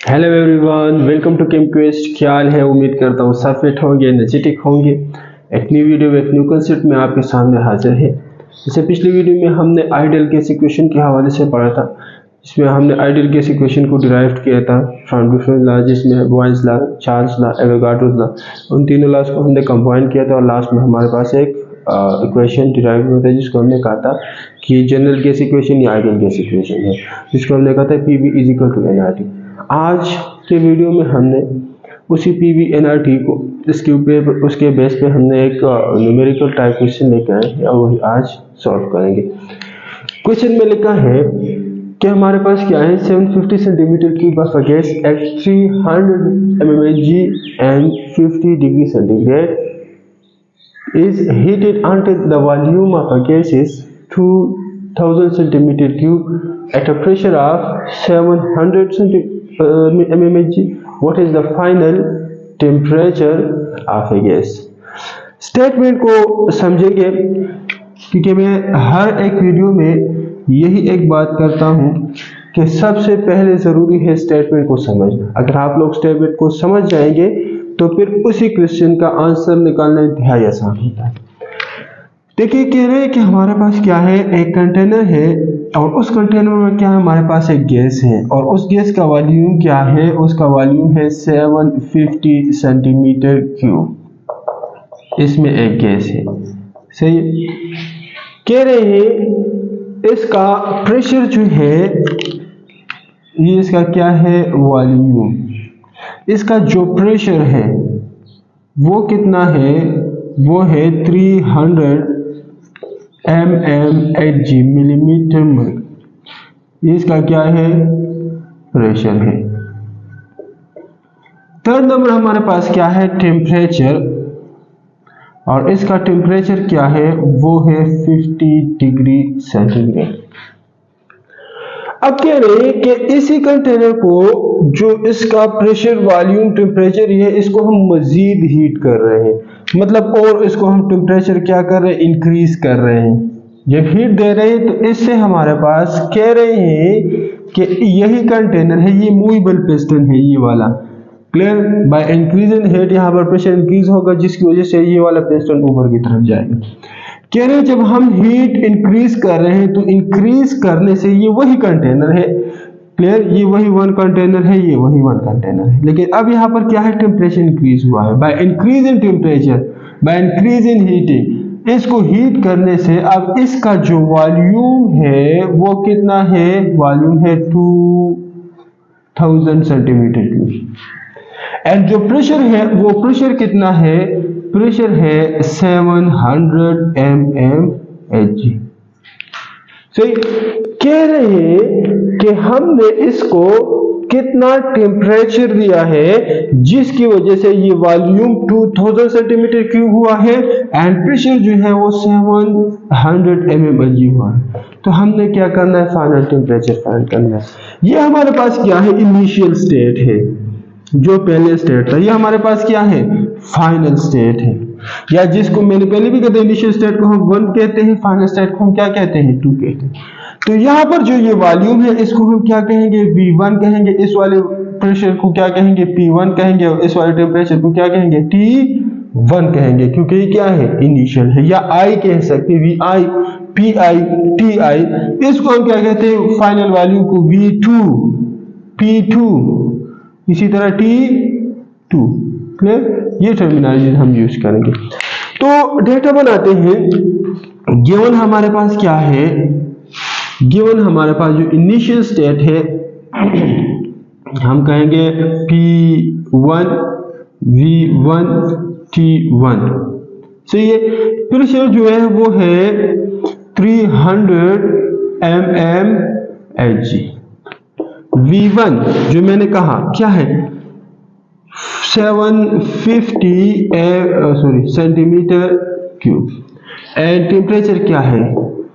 Hello everyone, welcome to Chem Quest. क्या हाल है? उम्मीद करता हूँ सब फिट होंगे, एनर्जेटिक होंगे। एक न्यू वीडियो एक न्यू कंसेप्ट में आपके सामने हाजिर है। जैसे पिछली वीडियो में हमने आइडियल गैस इक्वेशन के हवाले से पढ़ा था, जिसमें हमने आइडियल गैस इक्वेशन को डिराइव किया था फ्रॉम डिफरेंट लॉ, जिसमें Boyle's law, Charles law, Avogadro law, उन तीनों लॉज को हमने कंबाइन किया था और लास्ट में हमारे पास एक इक्वेशन डिराइव हुआ था जिसको हमने कहा था कि जनरल गैस इक्वेशन या आइडियल गैस इक्वेशन है, जिसको हमने कहा था PV is equal to nRT। आज के वीडियो में हमने उसी PV nRT को उसके बेस पे हमने एक न्यूमेरिकल टाइप क्वेश्चन लेकर आए हैं और वही आज सॉल्व करेंगे। क्वेश्चन में लिखा है कि हमारे पास क्या है, 750 centimetre cube of gas at 300 mmHg and 50 degree centigrade is heated until the volume of a gas is 2000 centimeter cube at a pressure of 700 mmHg. What is the final temperature of a gas? Statement को समझेंगे क्योंकि मैं हर एक video में यही एक बात करता हूं कि सबसे पहले ज़रूरी है स्टेटमेंट को समझना। अगर आप लोग स्टेटमेंट को समझ जाएंगे तो फिर उसी क्वेश्चन का आंसर निकालना इंतहाई आसान होता है। देखिए, कह रहे हैं कि हमारे पास क्या है, एक कंटेनर है और उस कंटेनर में क्या है, हमारे पास एक गैस है और उस गैस का वॉल्यूम क्या है, उसका वॉल्यूम है 750 सेंटीमीटर क्यूब। इसमें एक गैस है, सही। कह रहे हैं इसका प्रेशर जो है, ये इसका क्या है, वॉल्यूम। इसका जो प्रेशर है वो कितना है, वो है 300 mmHg, मिलीमीटर मर्क्यूरी। इसका क्या है, प्रेशर है। थर्ड नंबर हमारे पास क्या है, टेम्परेचर, और इसका टेम्परेचर क्या है, वो है 50 डिग्री सेंटीग्रेड। अब कह रहे हैं कि इसी कंटेनर को जो इसका प्रेशर, वॉल्यूम, टेम्परेचर है, इसको हम मजीद हीट कर रहे हैं, मतलब और इसको हम टेम्परेचर क्या कर रहे हैं, इंक्रीज कर रहे हैं। जब हीट दे रहे हैं तो इससे हमारे पास कह रहे हैं कि यही कंटेनर है, ये मूवेबल पिस्टन है, ये वाला। क्लियर? बाय इंक्रीजिंग हीट यहाँ पर प्रेशर इंक्रीज होगा, जिसकी वजह से ये वाला पिस्टन ऊपर की तरफ जाएगा। कह रहे हैं जब हम हीट इंक्रीज कर रहे हैं तो इंक्रीज करने से ये वही कंटेनर है। क्लियर? ये वही वन कंटेनर है, ये वही वन कंटेनर है, लेकिन अब यहाँ पर क्या है, टेम्परेचर इंक्रीज हुआ है। By increase in temperature, by increase in heating, इसको हीट करने से अब इसका जो वॉल्यूम है वो कितना है, वॉल्यूम है 2000 सेंटीमीटर क्यूब। एंड जो प्रेशर है, वो प्रेशर कितना है, प्रेशर है 700 mmHg। सही। कह रहे हैं कि हमने इसको कितना टेम्परेचर दिया है जिसकी वजह से ये वॉल्यूम 2000 सेंटीमीटर क्यूब हुआ है एंड प्रेशर जो है वो 700 mmHg हुआ है। तो हमने क्या करना है, फाइनल टेम्परेचर फाइंड करना है। ये हमारे पास क्या है, इनिशियल स्टेट है, जो पहले स्टेट था। ये हमारे पास क्या है, फाइनल स्टेट है, या जिसको मैंने पहले भी कहते हैं, इनिशियल स्टेट को हम 1 कहते हैं, फाइनल स्टेट को हम क्या कहते हैं, 2 कहते हैं। तो यहाँ पर जो ये वॉल्यूम है इसको हम क्या कहेंगे, V1 कहेंगे, इस वाले प्रेशर को क्या कहेंगे, P1 कहेंगे, और इस वाले टेम्परेचर को क्या कहेंगे, T1 कहेंगे, क्योंकि ये क्या है, इनिशियल है। या I कह सकते हैं, VI, PI, TI। इसको हम क्या कहते हैं, फाइनल वॉल्यूम को V2, P2, इसी तरह T2। क्लियर? ये टर्मिनोलॉजी हम यूज करेंगे। तो डेटा बनाते हैं। गिवन हमारे पास क्या है, गिवन हमारे पास जो इनिशियल स्टेट है हम कहेंगे P1, V1, T1। सही है। प्रेशर जो है वो है 300 mmHg। V1 जो मैंने कहा क्या है, 750 सेंटीमीटर क्यूब, एंड टेम्परेचर क्या है,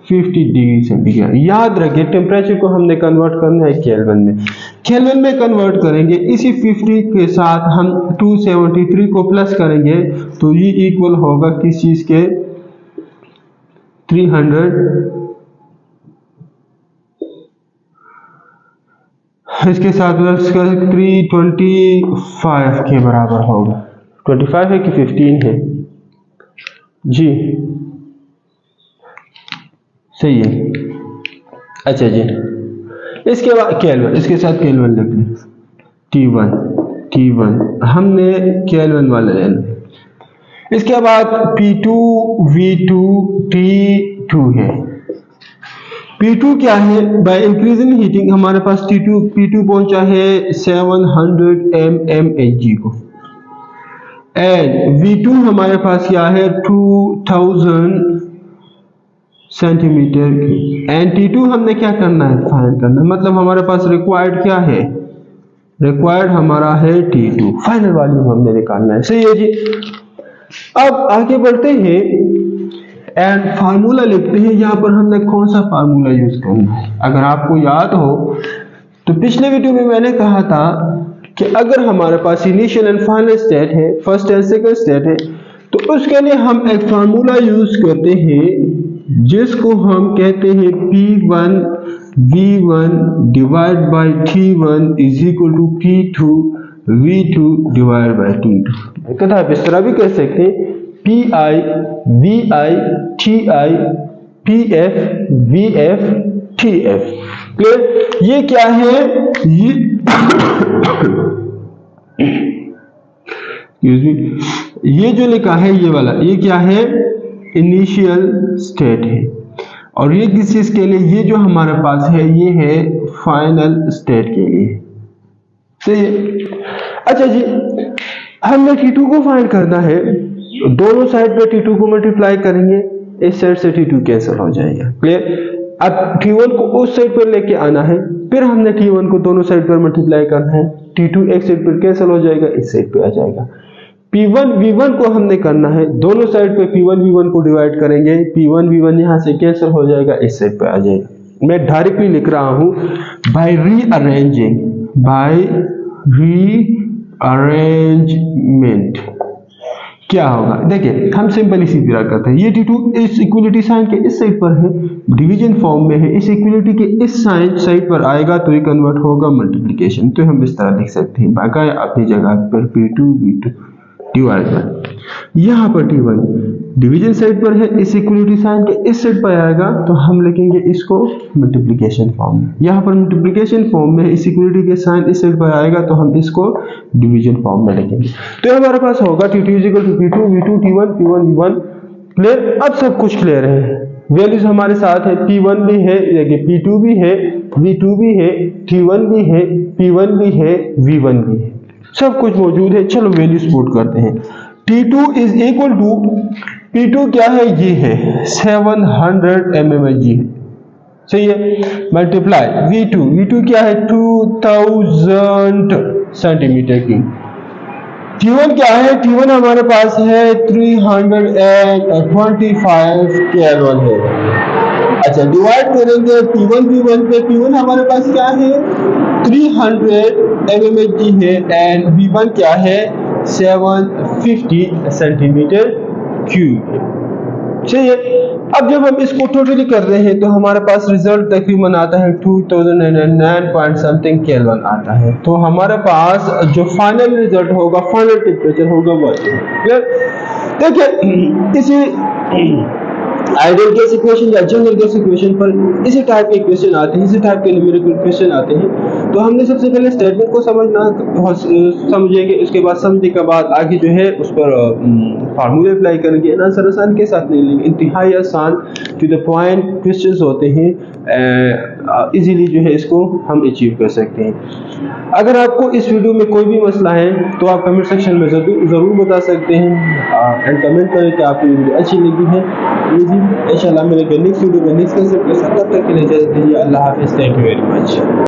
50 डिग्री सेंटीग्रेड। याद रखिए टेम्परेचर को हमने कन्वर्ट करना है केल्विन में। केल्विन में कन्वर्ट करेंगे, इसी 50 के साथ हम 273 को प्लस करेंगे तो ये इक्वल होगा किस चीज के, 300 इसके साथ प्लस कर 325 के बराबर होगा। 25 है कि 15 है जी, सही है। अच्छा जी, इसके बाद केल्विन, इसके साथ केल्विन लिख लें। T1 हमने केल्विन वाला लेना। इसके बाद P2 V2 T2 है। P2 क्या है? बाय इंक्रीजिंग हीटिंग हमारे पास P2 पहुंचा है 700 mmHg को, एंड V2 हमारे पास क्या है 2000 सेंटीमीटर की, एंड T2 हमने क्या करना है? फाइंड करना है। मतलब हमारे पास रिक्वायर्ड क्या है? रिक्वायर्ड हमारा है T2, फाइनल वैल्यू हमने निकालना है। सही है जी। अब आगे बढ़ते हैं एंड फार्मूला लिखते हैं। यहाँ पर हमने कौन सा फार्मूला यूज करना है? अगर आपको याद हो तो पिछले वीडियो में मैंने कहा था कि अगर हमारे पास इनिशियल एंड फाइनल स्टेट है, फर्स्ट एंड सेकंड स्टेट है, तो उसके लिए हम एक फार्मूला यूज करते हैं जिसको हम कहते हैं P1 V1 divide by T1 is equal to P2 V2 divide by T2। कथा आप इस तरह भी कह सकते हैं PI VI TI PF VF TF। Clear? ये क्या है? ये जो लिखा है ये वाला, ये क्या है? इनिशियल स्टेट है, और ये किस चीज के लिए? ये जो हमारे पास है ये है फाइनल स्टेट के लिए। सही है। अच्छा जी, हमने T2 को फाइंड करना है, दोनों साइड पे T2 को मल्टीप्लाई करेंगे, इस साइड से T2 कैंसिल हो जाएगा। क्लियर? अब T1 को उस साइड पर लेके आना है, फिर हमने T1 को दोनों साइड पर मल्टीप्लाई करना है, T2 एक साइड पर कैंसिल हो जाएगा, इस साइड पे आ जाएगा। P1 V1 को हमने करना है, दोनों साइड पे P1 V1 को डिवाइड करेंगे, P1 V1 यहाँ से कैंसिल हो जाएगा, इस साइड पे आ जाएगा। मैं डायरेक्टली लिख रहा हूं बाय रीअरेंजमेंट क्या होगा? देखिए हम सिंपल इसी तरह करते हैं। ये T2 इस इक्वलिटी साइन के इस साइड पर है, डिवीजन फॉर्म में है, इस इक्वलिटी के इस साइड पर आएगा तो ये कन्वर्ट होगा मल्टीप्लिकेशन। तो हम इस तरह लिख सकते हैं, बाकाया अपनी जगह पर P2 V2 डिवाइड बाय, यहाँ पर T1 डिवीजन साइड पर है, इस इक्वलिटी साइन के इस साइड पर आएगा तो हम लिखेंगे इसको मल्टीप्लिकेशन फॉर्म में। यहाँ पर मल्टीप्लिकेशन फॉर्म में इस इक्वलिटी के साइन इस साइड पर आएगा तो हम इसको डिवीजन फॉर्म में लिखेंगे। तो हमारे पास होगा T2 = P2 V2 T1 P1 V1। Clear? अब सब कुछ क्लियर है, वैल्यूज हमारे साथ है, P1 भी है, P2 भी है, V2 भी है, T1 भी है, P1 भी है, V1 भी है, सब कुछ मौजूद है। चलो वैल्यूज पुट करते हैं। T2 is equal to, P2 क्या है? ये है 700 mmHg, सही है, मल्टीप्लाई V2 क्या है? 2000 सेंटीमीटर की। T1 क्या है? T1 हमारे पास है 325 केल्विन है। अच्छा, डिवाइड करेंगे P1 V1 पे, P1 हमारे पास क्या है? 300 mmHg है, एंड V1 क्या है? 750 सेंटीमीटर क्यूब। चलिए, अब जब हम इसको टोटली कर रहे हैं तो हमारे पास रिजल्ट तकरीबन आता है 2009 पॉइंट समथिंग केल्विन आता है। तो हमारे पास जो फाइनल रिजल्ट होगा, फाइनल टेम्परेचर होगा वो देखिए, इसी आइडियल गैस इक्वेशन या जनरल गैस इक्वेशन पर इसी टाइप के क्वेश्चन आते हैं, इसी टाइप के न्यूमेरिकल क्वेश्चन आते हैं। तो हमने सबसे पहले स्टेटमेंट को समझेंगे, उसके बाद समझने के बाद आगे जो है उस पर फार्मूले अप्लाई करेंगे। आंसर आसान के साथ नहीं लेंगे, इंतहाई आसान टू द पॉइंट क्वेश्चंस होते हैं, इजीली जो है इसको हम अचीव कर सकते हैं। अगर आपको इस वीडियो में कोई भी मसला है तो आप कमेंट सेक्शन में जरूर बता सकते हैं, एंड कमेंट करें कि आपको ये वीडियो अच्छी लगी है। इंशाल्लाह मिलेंगे नेक्स्ट वीडियो में नेक्स्ट कंसेप्ट के साथ। तब तक के लिए इजाजत दीजिए। अल्लाह हाफिज़। Thank you very much.